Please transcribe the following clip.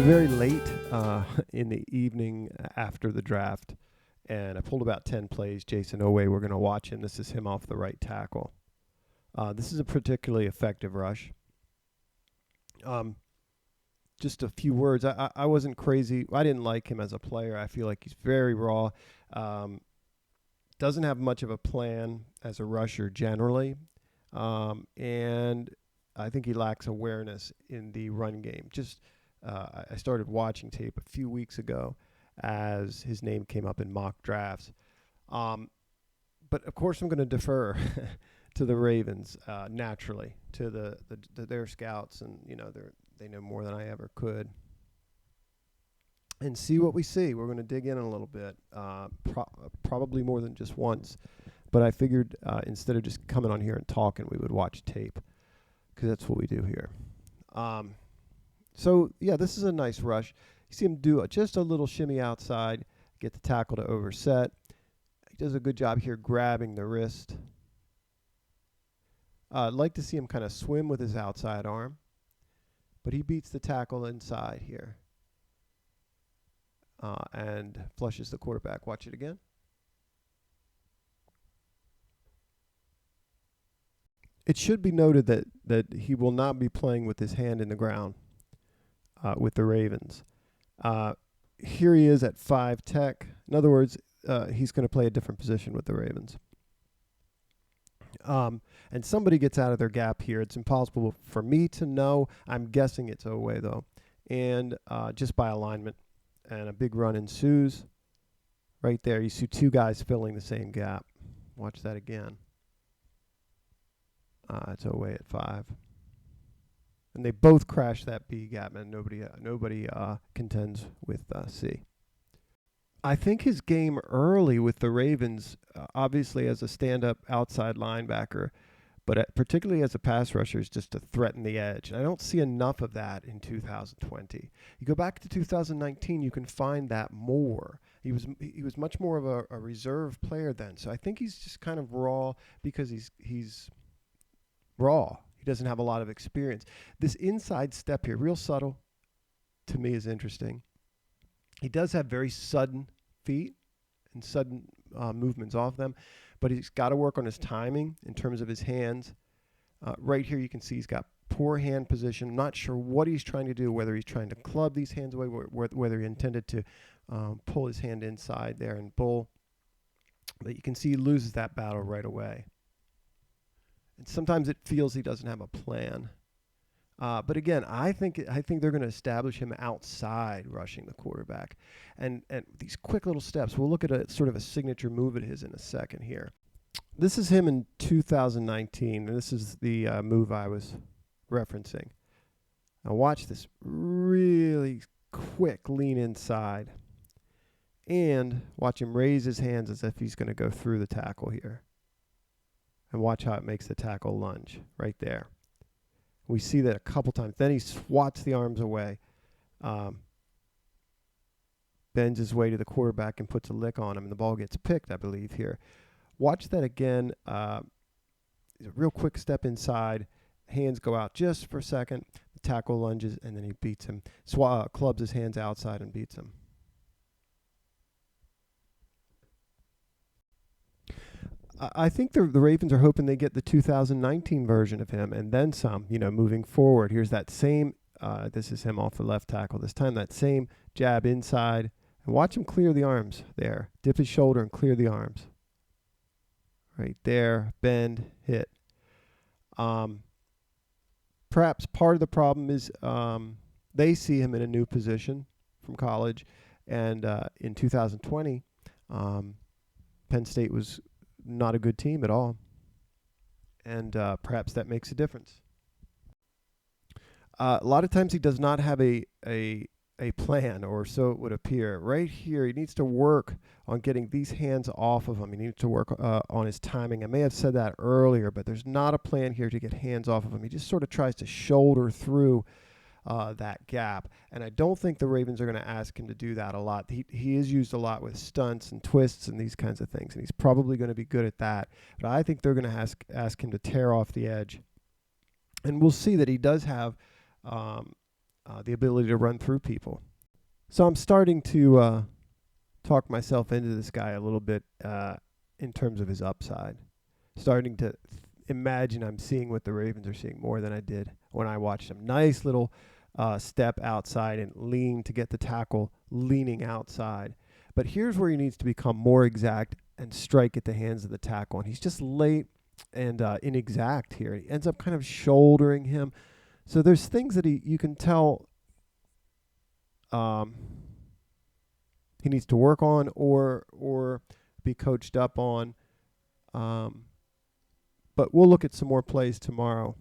very late in the evening after the draft, and I pulled about 10 plays. Jayson Oweh, we're going to watch him. This is him off the right tackle. This is a particularly effective rush. Just a few words. I wasn't crazy. I didn't like him as a player. I feel like he's very raw. Doesn't have much of a plan as a rusher generally. And I think he lacks awareness in the run game. I started watching tape a few weeks ago as his name came up in mock drafts. But of course, I'm going to defer to the Ravens naturally, to their scouts, and they know more than I ever could. And see what we see. We're going to dig in a little bit, probably more than just once. But I figured instead of just coming on here and talking, we would watch tape, because that's what we do here. So, this is a nice rush. You see him do just a little shimmy outside, get the tackle to overset. He does a good job here grabbing the wrist. I'd like to see him kind of swim with his outside arm, but he beats the tackle inside here and flushes the quarterback. Watch it again. It should be noted that he will not be playing with his hand in the ground with the Ravens. Here he is at 5 tech. In other words, he's going to play a different position with the Ravens. And somebody gets out of their gap here. It's impossible for me to know. I'm guessing it's Oweh, though. And just by alignment. And a big run ensues. Right there, you see two guys filling the same gap. Watch that again. It's Oweh at 5. And they both crash that B gap, and nobody contends with C. I think his game early with the Ravens, obviously as a stand-up outside linebacker, but particularly as a pass rusher, is just to threaten the edge. I don't see enough of that in 2020. You go back to 2019, you can find that more. He was much more of a reserve player then. So I think he's just kind of raw because he's raw. He doesn't have a lot of experience. This inside step here, real subtle, to me is interesting. He does have very sudden feet and sudden movements off them, but he's got to work on his timing in terms of his hands. Right here you can see he's got poor hand position. I'm not sure what he's trying to do, whether he's trying to club these hands away, whether he intended to pull his hand inside there and bull. But you can see he loses that battle right away. And sometimes it feels he doesn't have a plan. But again, I think they're going to establish him outside rushing the quarterback. And these quick little steps, we'll look at a sort of a signature move of his in a second here. This is him in 2019, and this is the move I was referencing. Now watch this really quick lean inside. And watch him raise his hands as if he's going to go through the tackle here. And watch how it makes the tackle lunge right there. We see that a couple times. Then he swats the arms away, bends his way to the quarterback and puts a lick on him, and the ball gets picked, I believe, here. Watch that again. A real quick step inside. Hands go out just for a second. The tackle lunges, and then he beats him. Clubs his hands outside and beats him. I think the Ravens are hoping they get the 2019 version of him and then some, moving forward. Here's that same, this is him off the left tackle this time, that same jab inside. And watch him clear the arms there. Dip his shoulder and clear the arms. Right there, bend, hit. Perhaps part of the problem is they see him in a new position from college. And in 2020, Penn State was not a good team at all, and perhaps that makes a difference. A lot of times he does not have a plan, or so it would appear. Right here, he needs to work on getting these hands off of him. He needs to work on his timing. I may have said that earlier, but there's not a plan here to get hands off of him. He just sort of tries to shoulder through that gap. And I don't think the Ravens are going to ask him to do that a lot. He is used a lot with stunts and twists and these kinds of things, and he's probably going to be good at that. But I think they're going to ask him to tear off the edge. And we'll see that he does have the ability to run through people. So I'm starting to talk myself into this guy a little bit in terms of his upside. Starting to imagine I'm seeing what the Ravens are seeing more than I did when I watched him. Nice little step outside and lean to get the tackle, leaning outside. But here's where he needs to become more exact and strike at the hands of the tackle. And he's just late and inexact here. He ends up kind of shouldering him. So there's things that you can tell he needs to work on or be coached up on. But we'll look at some more plays tomorrow